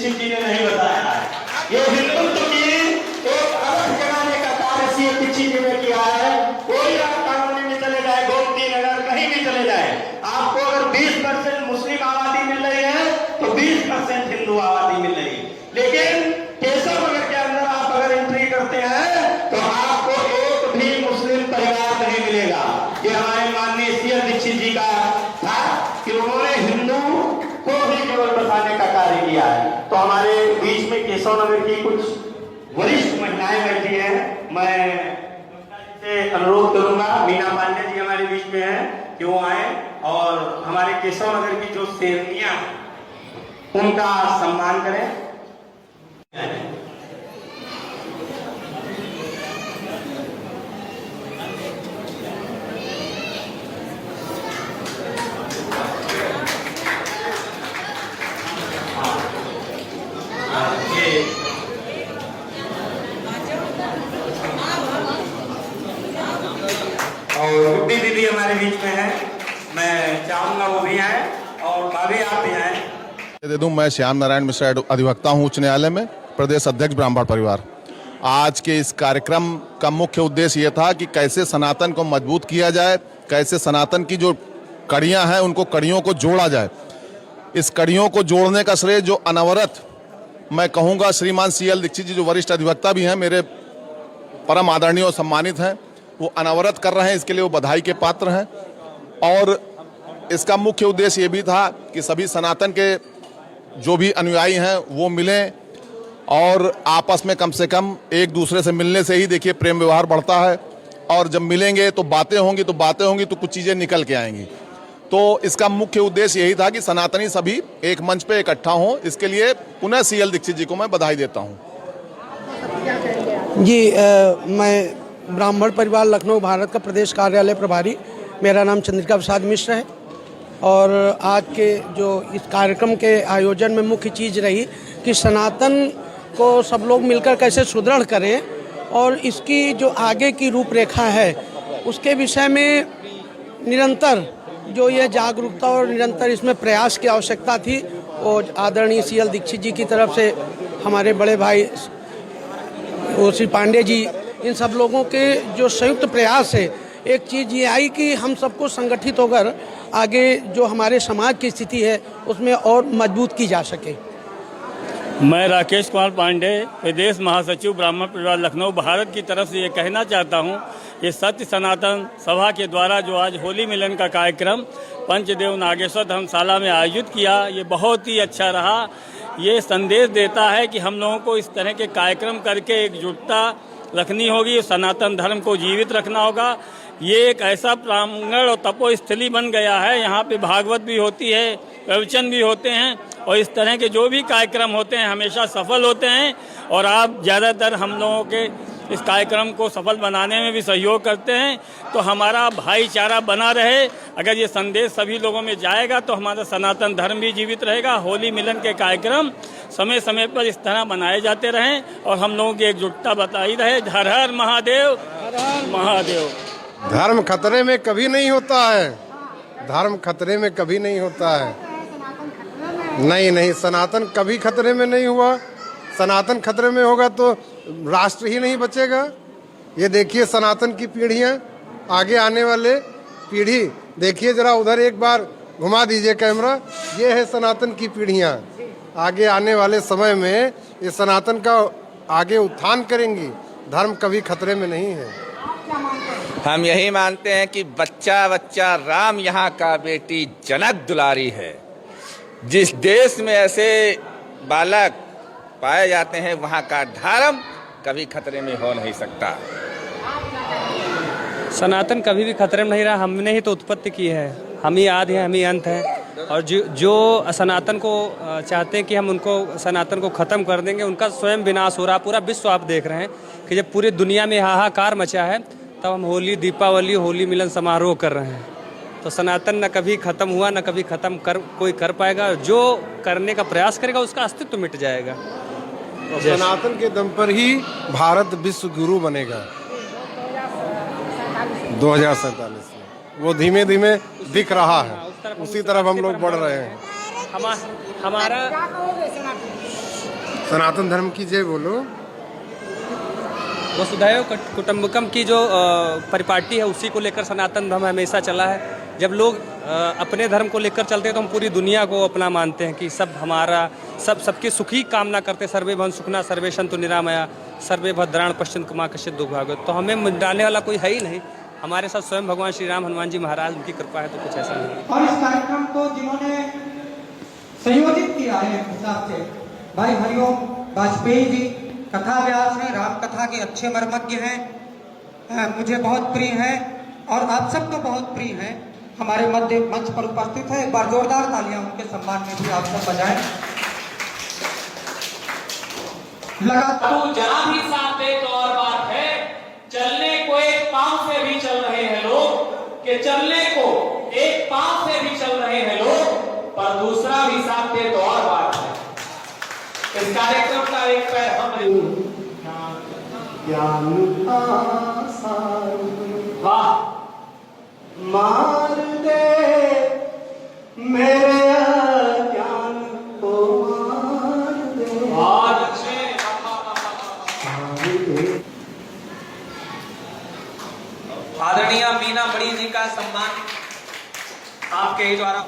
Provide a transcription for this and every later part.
दीक्षित जी ने नहीं बताया है। ये हिंदुत्व की एक अलग जगाने का कार्य सी दीक्षित जी ने किया है। कोई आप कॉलोनी में चले जाए, गोमती नगर कहीं भी चले जाए, आपको अगर 20% मुस्लिम आबादी मिल रही है तो 20% हिंदू आबादी मिल रही है। लेकिन केशव नगर के अंदर आप अगर एंट्री करते हैं तो आपको एक भी मुस्लिम परिवार नहीं मिलेगा। ये हमारे माननीय सी दीक्षित जी का था कि उन्होंने हिंदू को ही केवल बसाने का कार्य किया है। तो हमारे बीच में केशव नगर की कुछ वरिष्ठ महिलाएं बैठी हैं, मैं से अनुरोध करूंगा, मीना पांडे जी हमारे बीच में हैं कि वो आए और हमारे केशव नगर की जो शेरनियां उनका सम्मान करें। और गुड्डी दीदी हमारे बीच में है, मैं चाहूंगा वो भी आए और भाभी आप भी आए। दे दूं, मैं श्याम नारायण मिश्रा अधिवक्ता हूं उच्च न्यायालय में, प्रदेश अध्यक्ष ब्राह्मण परिवार। आज के इस कार्यक्रम का मुख्य उद्देश्य ये था कि कैसे सनातन को मजबूत किया जाए, कैसे सनातन की जो कड़ियां हैं उनको कड़ियों को जोड़ा जाए। इस कड़ियों को जोड़ने का श्रेय जो अनवरत मैं कहूँगा श्रीमान CL दीक्षित जी जो वरिष्ठ अधिवक्ता भी हैं, मेरे परम आदरणीय और सम्मानित हैं, वो अनवरत कर रहे हैं। इसके लिए वो बधाई के पात्र हैं। और इसका मुख्य उद्देश्य ये भी था कि सभी सनातन के जो भी अनुयायी हैं वो मिलें और आपस में कम से कम एक दूसरे से मिलने से ही देखिए प्रेम व्यवहार बढ़ता है। और जब मिलेंगे तो बातें होंगी तो कुछ चीज़ें निकल के आएंगी। तो इसका मुख्य उद्देश्य यही था कि सनातनी सभी एक मंच पे इकट्ठा हों। इसके लिए पुनः CL दीक्षित जी को मैं बधाई देता हूँ। जी मैं ब्राह्मण परिवार लखनऊ भारत का प्रदेश कार्यालय प्रभारी, मेरा नाम चंद्रिका प्रसाद मिश्र है। और आज के जो इस कार्यक्रम के आयोजन में मुख्य चीज़ रही कि सनातन को सब लोग मिलकर कैसे सुदृढ़ करें और इसकी जो आगे की रूपरेखा है उसके विषय में निरंतर जो ये जागरूकता और निरंतर इसमें प्रयास की आवश्यकता थी। वो आदरणीय CL दीक्षित जी की तरफ से हमारे बड़े भाई श्री पांडे जी, इन सब लोगों के जो संयुक्त प्रयास है, एक चीज़ ये आई कि हम सबको संगठित होकर आगे जो हमारे समाज की स्थिति है उसमें और मजबूत की जा सके। मैं राकेश कुमार पांडे, प्रदेश महासचिव ब्राह्मण परिवार लखनऊ भारत की तरफ से ये कहना चाहता हूँ, ये सत्य सनातन सभा के द्वारा जो आज होली मिलन का कार्यक्रम पंचदेव नागेश्वर धर्मशाला में आयोजित किया, ये बहुत ही अच्छा रहा। ये संदेश देता है कि हम लोगों को इस तरह के कार्यक्रम करके एकजुटता रखनी होगी, सनातन धर्म को जीवित रखना होगा। ये एक ऐसा प्रांगण और तपोस्थली बन गया है, यहाँ पे भागवत भी होती है, प्रवचन भी होते हैं और इस तरह के जो भी कार्यक्रम होते हैं हमेशा सफल होते हैं। और आप ज़्यादातर हम लोगों के इस कार्यक्रम को सफल बनाने में भी सहयोग करते हैं। तो हमारा भाईचारा बना रहे, अगर ये संदेश सभी लोगों में जाएगा तो हमारा सनातन धर्म भी जीवित रहेगा। होली मिलन के कार्यक्रम समय समय पर इस तरह बनाए जाते रहें और हम लोगों की एकजुटता बताई रहे। हर हर महादेव, हर हर महादेव। धर्म खतरे में कभी नहीं होता है, धर्म खतरे में कभी नहीं होता है। नहीं, सनातन कभी खतरे में नहीं हुआ। सनातन खतरे में होगा तो राष्ट्र ही नहीं बचेगा। ये देखिए सनातन की पीढ़ियां, आगे आने वाले पीढ़ी देखिए जरा, उधर एक बार घुमा दीजिए कैमरा। ये है सनातन की पीढ़ियां, आगे आने वाले समय में ये सनातन का आगे उत्थान करेंगी। धर्म कभी खतरे में नहीं है। हम यही मानते हैं कि बच्चा बच्चा राम यहाँ का बेटी जनक दुलारी है। जिस देश में ऐसे बालक पाए जाते हैं वहाँ का धर्म कभी खतरे में हो नहीं सकता। सनातन कभी भी खतरे में नहीं रहा। हमने ही तो उत्पत्ति की है, हम ही आदि हैं, हम ही अंत हैं। और जो सनातन को चाहते हैं कि हम उनको सनातन को ख़त्म कर देंगे, उनका स्वयं विनाश हो रहा। पूरा विश्व आप देख रहे हैं कि जब पूरी दुनिया में हाहाकार मचा है तब हम होली, दीपावली, होली मिलन समारोह कर रहे हैं। तो सनातन न कभी ख़त्म हुआ, न कभी ख़त्म कोई कर पाएगा। जो करने का प्रयास करेगा उसका अस्तित्व मिट जाएगा। तो सनातन के दम पर ही भारत विश्व गुरु बनेगा 2047 में। वो धीमे धीमे दिख रहा है, उसी तरफ हम लोग बढ़ रहे हैं। हमारा सनातन धर्म की जय बोलो। वसुधैव कुटुंबकम की जो परिपाटी है उसी को लेकर सनातन धर्म हमेशा चला है। जब लोग अपने धर्म को लेकर चलते हैं तो हम पूरी दुनिया को अपना मानते हैं कि सब हमारा सबकी सुखी कामना करते। सर्वे भवन्तु सुखिनः सर्वे सन्तु निरामया सर्वे भद्राणि पश्यन्तु मा कश्चित् दुर्भाग्यः। तो हमें मिटाने वाला कोई है ही नहीं। हमारे साथ स्वयं भगवान श्री राम हनुमान जी महाराज, उनकी कृपा है तो कुछ ऐसा नहीं। और इस कार्यक्रम को जिन्होंने संयोजित किया है हिसाब से भाई हरिओम वाजपेयी जी कथा व्यास हैं, राम कथा के अच्छे मर्मज्ञ हैं, मुझे बहुत प्रिय हैं और आप सबको बहुत प्रिय हैं। हमारे मध्य मंच पर उपस्थित है, एक बार जोरदार तालियां उनके सम्मान में भी आप सब बजाएं। लगातार जरा भी साथ दे तो और बात है, चलने को एक पांव से भी चल रहे हैं लोग, कि चलने को एक पांव से भी चल रहे हैं लोग, पर दूसरा भी साथ दे तो और बात है। इस कार्यक्रम का एक पैर हम वाह मार दे मेरे ज्ञान को मार दे। बहुत अच्छे। आदरणीय मीना मणि जी का सम्मान आपके ही द्वारा।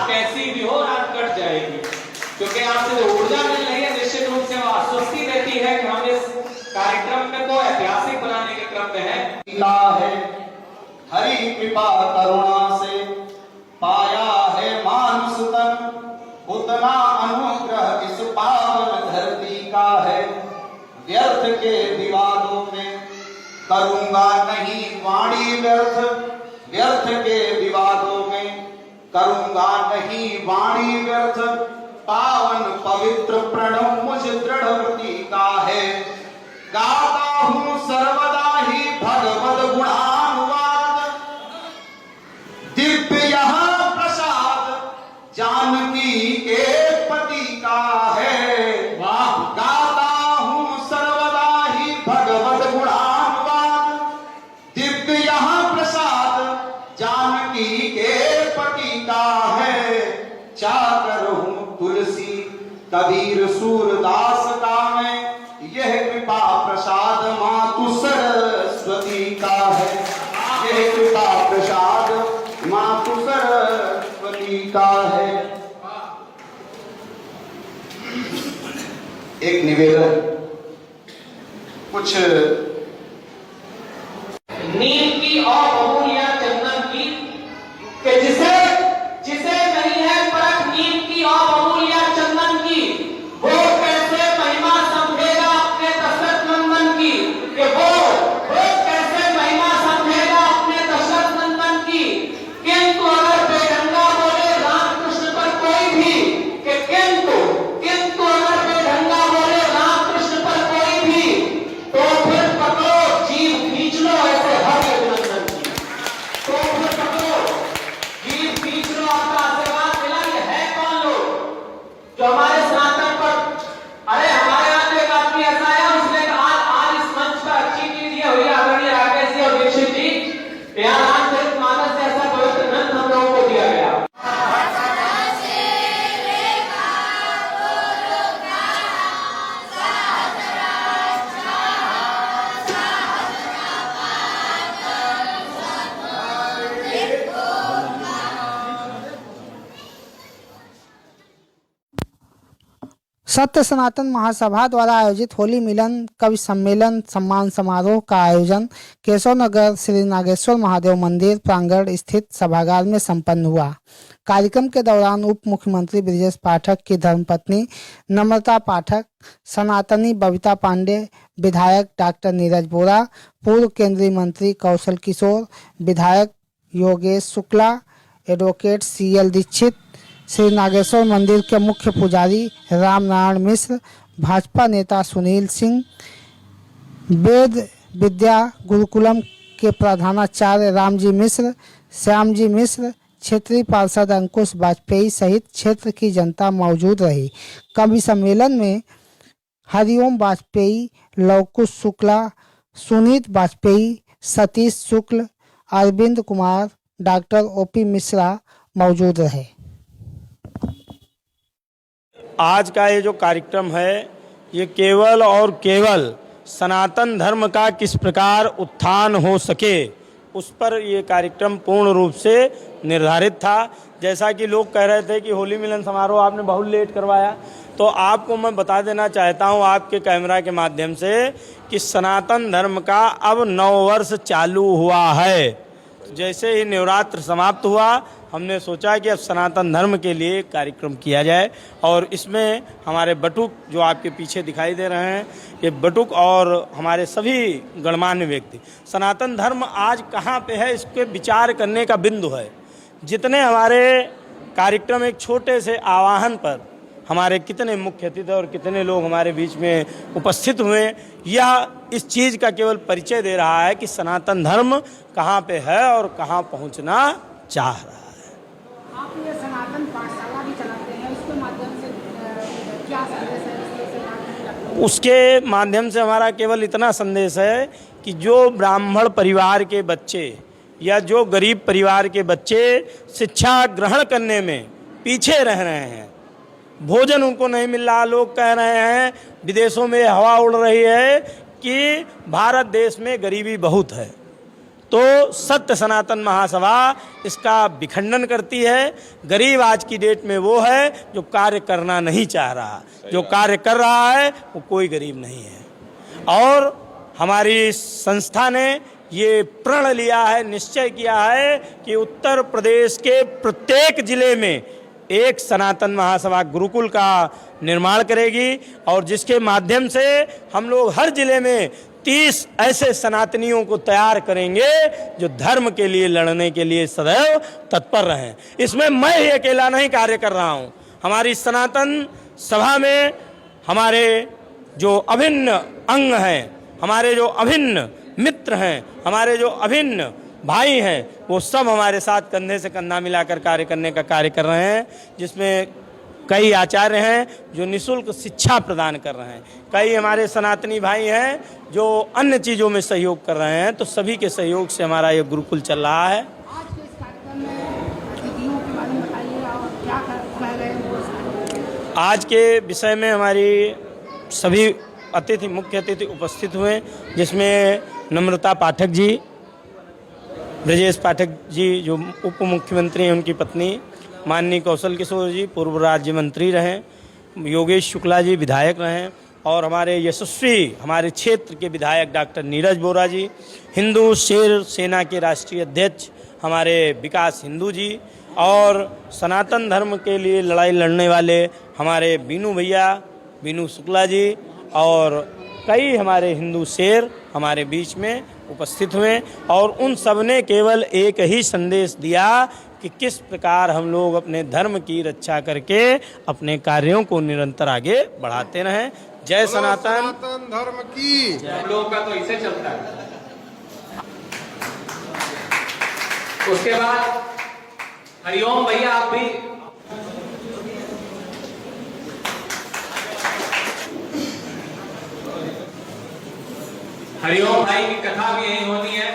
कैसी भी हो रात कट जाएगी, क्योंकि आपसे जो ऊर्जा मिल रही है निश्चित रूप से वो आश्वस्ति देती है कि हम इस कार्यक्रम में को ऐतिहासिक बनाने के क्रम में है। हरि कृपा करुणा से पाया है मानुष तन, उतना अनुग्रह इस पावन धरती का है। व्यर्थ के विवादों में करूंगा नहीं वाणी व्यर्थ, व्यर्थ के विवादों में करूंगा नहीं वाणी व्यर्थ। पावन पवित्र प्रणव मुझ दृढ़ वृत्ति का है। गाता हूँ सर्वदा ही भगवद गुणानुवाद, दिव्य यहाँ प्रसाद जानकी के पति का है। वाह! गाता हूँ सर्वदा ही भगवद गुणानुवाद, दिव्य यहाँ प्रसाद जानकी के पति का है। चाकर हूँ तुलसी कबीर सूरदास का मैं, यह कृपा प्रसाद मातु सरस्वती का है। यह कृपा प्रसाद मातु सरस्वती का है। एक निवेदन, कुछ नीम की और बहुलिया चंदन की, कि जिसे जिसे नहीं है परख नीम की और बहुलिया चंदन की, वो कैसे महिमा समझेगा अपने दशरथ नंदन की, कि वो कैसे महिमा समझेगा अपने दशरथ नंदन की। किंतु अगर बेढंगा बोले रामकृष्ण पर कोई भी, कि किंतु अगर बेढंगा बोले रामकृष्ण पर कोई भी, तो फिर पकड़ो जीव खींच लो ऐसे हरि अभिनंदन की। तो फिर पकड़ो जीव खींच लो, आपका आशीर्वाद मिला। ये है कौन लोग जो हमारे सनातन पर, अरे हमारे यहाँ तो एक आदमी ऐसा है, उसने आज इस मंच पर अच्छी चीज ये हुई, आदरणीय राकेश जी और दीक्षित जी, यहाँ रामचरितमानस जैसा पवित्र ग्रंथ हम लोगों को दिया गया। सत्य सनातन महासभा द्वारा आयोजित होली मिलन कवि सम्मेलन सम्मान समारोह का आयोजन केशव नगर श्री नागेश्वर महादेव मंदिर प्रांगण स्थित सभागार में संपन्न हुआ। कार्यक्रम के दौरान उप मुख्यमंत्री ब्रजेश पाठक की धर्मपत्नी नम्रता पाठक, सनातनी बबीता पांडे, विधायक डॉक्टर नीरज बोरा, पूर्व केंद्रीय मंत्री कौशल किशोर, विधायक योगेश शुक्ला, एडवोकेट CL दीक्षित, श्री नागेश्वर मंदिर के मुख्य पुजारी राम नारायण मिश्र, भाजपा नेता सुनील सिंह, वेद विद्या गुरुकुलम के प्रधानाचार्य रामजी मिश्र, श्यामजी मिश्र, क्षेत्रीय पार्षद अंकुश वाजपेयी सहित क्षेत्र की जनता मौजूद रही। कवि सम्मेलन में हरिओम वाजपेयी लवकुश शुक्ला, सुनीत वाजपेयी, सतीश शुक्ल, अरविंद कुमार, डॉक्टर ओपी मिश्रा मौजूद रहे। आज का ये जो कार्यक्रम है ये केवल और केवल सनातन धर्म का किस प्रकार उत्थान हो सके उस पर ये कार्यक्रम पूर्ण रूप से निर्धारित था। जैसा कि लोग कह रहे थे कि होली मिलन समारोह आपने बहुत लेट करवाया, तो आपको मैं बता देना चाहता हूँ आपके कैमरा के माध्यम से कि सनातन धर्म का अब 9 वर्ष चालू हुआ है। जैसे ही नवरात्र समाप्त हुआ हमने सोचा कि अब सनातन धर्म के लिए कार्यक्रम किया जाए, और इसमें हमारे बटुक जो आपके पीछे दिखाई दे रहे हैं ये बटुक और हमारे सभी गणमान्य व्यक्ति, सनातन धर्म आज कहाँ पे है इसके विचार करने का बिंदु है। जितने हमारे कार्यक्रम एक छोटे से आवाहन पर हमारे कितने मुख्य अतिथि और कितने लोग हमारे बीच में उपस्थित हुए, यह इस चीज़ का केवल परिचय दे रहा है कि सनातन धर्म कहाँ पे है और कहाँ पहुँचना चाह रहा है। आप ये सनातन पाठशाला भी चलाते हैं, उसके माध्यम से क्या संदेश है? उसके माध्यम से हमारा केवल इतना संदेश है कि जो ब्राह्मण परिवार के बच्चे या जो गरीब परिवार के बच्चे शिक्षा ग्रहण करने में पीछे रह रहे हैं, भोजन उनको नहीं मिल रहा, लोग कह रहे हैं विदेशों में हवा उड़ रही है कि भारत देश में गरीबी बहुत है, तो सत्य सनातन महासभा इसका विखंडन करती है। गरीब आज की डेट में वो है जो कार्य करना नहीं चाह रहा, जो कार्य कर रहा है वो कोई गरीब नहीं है। और हमारी संस्था ने ये प्रण लिया है, निश्चय किया है कि उत्तर प्रदेश के प्रत्येक जिले में एक सनातन महासभा गुरुकुल का निर्माण करेगी, और जिसके माध्यम से हम लोग हर जिले में 30 ऐसे सनातनियों को तैयार करेंगे जो धर्म के लिए लड़ने के लिए सदैव तत्पर रहें। इसमें मैं ही अकेला नहीं कार्य कर रहा हूँ, हमारी सनातन सभा में हमारे जो अभिन्न अंग हैं, हमारे जो अभिन्न मित्र हैं, हमारे जो अभिन्न भाई हैं, वो सब हमारे साथ कंधे से कंधा मिलाकर कार्य करने का कार्य कर रहे हैं, जिसमें कई आचार्य हैं जो निःशुल्क शिक्षा प्रदान कर रहे हैं, कई हमारे सनातनी भाई हैं जो अन्य चीज़ों में सहयोग कर रहे हैं। तो सभी के सहयोग से हमारा ये गुरुकुल चल रहा है। आज के इस कार्यक्रम में अतिथियों के बारे में बताइए और क्या कह रहे हैं? आज के विषय में हमारी सभी अतिथि मुख्य अतिथि उपस्थित हुए, जिसमें नम्रता पाठक जी, ब्रजेश पाठक जी जो उप मुख्यमंत्री हैं, उनकी पत्नी माननीय कौशल किशोर जी पूर्व राज्य मंत्री रहे, योगेश शुक्ला जी विधायक रहे, और हमारे यशस्वी हमारे क्षेत्र के विधायक डॉक्टर नीरज बोरा जी, हिंदू शेर सेना के राष्ट्रीय अध्यक्ष हमारे विकास हिंदू जी, और सनातन धर्म के लिए लड़ाई लड़ने वाले हमारे बीनू भैया बीनू शुक्ला जी, और कई हमारे हिंदू शेर हमारे बीच में उपस्थित हुए। और उन सब ने केवल एक ही संदेश दिया कि किस प्रकार हम लोग अपने धर्म की रक्षा करके अपने कार्यों को निरंतर आगे बढ़ाते रहें। जय सनातन धर्म की। हम लोगों का तो इसे चलता है। उसके बाद हरिओम भैया आप भी हरिओम भाई की कथा भी यही होनी है।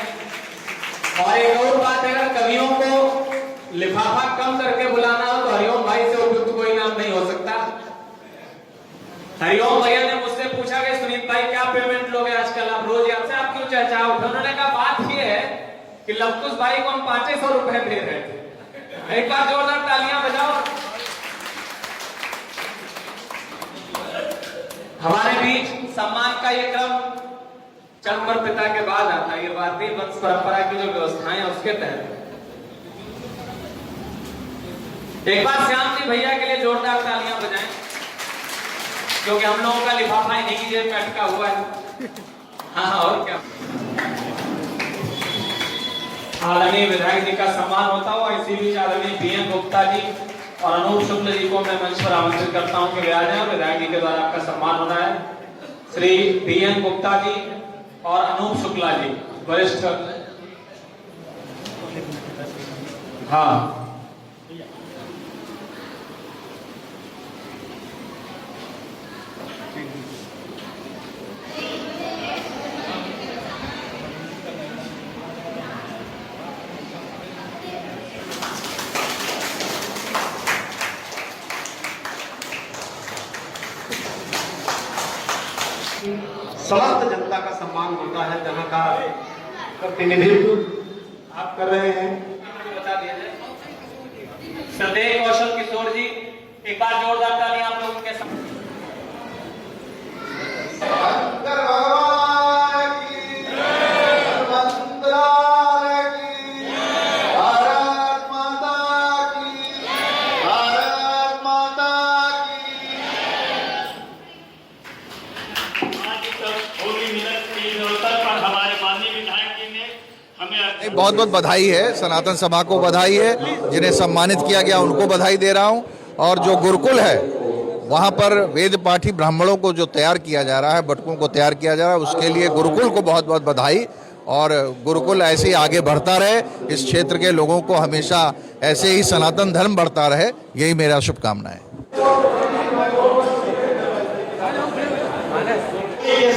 और एक और बात है, अगर कवियों को लिफाफा कम करके बुलाना हो तो हरिओम भाई से उपयुक्त कोई नाम नहीं हो सकता। हरिओम भैया ने मुझसे पूछा कि सुनीत भाई क्या पेमेंट लोगे आजकल, आप रोज आपसे आप क्यों चर्चा उठे? उन्होंने कहा बात ये है कि लवकुश भाई को हम 500 रुपए दे रहे थे। एक बार जोरदार तालियां बजाओ। हमारे बीच सम्मान का ये क्रम चंद्र पिता के बाद आता है, ये भारतीय वंश परंपरा की जो व्यवस्थाएं हैं उसके तहत। एक बार श्याम जी भैया के लिए जोरदार तालियां बजाएं, क्योंकि हम लोगों का लिफाफा इन्हीं की जेब में अटका हुआ है। हाँ और क्या, आदरणीय विधायक जी का सम्मान होता हुआ इसी बीच आदरणीय बीएन गुप्ता जी और अनूप शुक्ल जी को मैं मंच पर आमंत्रित करता हूं कि वे आ जाएं। विधायक जी के द्वारा आपका सम्मान होना है। श्री बीएन गुप्ता जी और अनूप शुक्ला जी वरिष्ठ। हाँ समस्त जनता का सम्मान होता है, जहाँ का प्रतिनिधित्व आप कर रहे हैं। बता दिया जाए श्रद्धेय कौशल किशोर जी, एक बार जोरदार ताली आप लोगों के साथ। बहुत बहुत बधाई है, सनातन सभा को बधाई है, जिन्हें सम्मानित किया गया उनको बधाई दे रहा हूं। और जो गुरुकुल है वहां पर वेद पाठी ब्राह्मणों को जो तैयार किया जा रहा है, बटुकों को तैयार किया जा रहा है, उसके लिए गुरुकुल को बहुत बहुत बधाई। और गुरुकुल ऐसे ही आगे बढ़ता रहे, इस क्षेत्र के लोगों को हमेशा ऐसे ही सनातन धर्म बढ़ता रहे, यही मेरा शुभकामना है। ये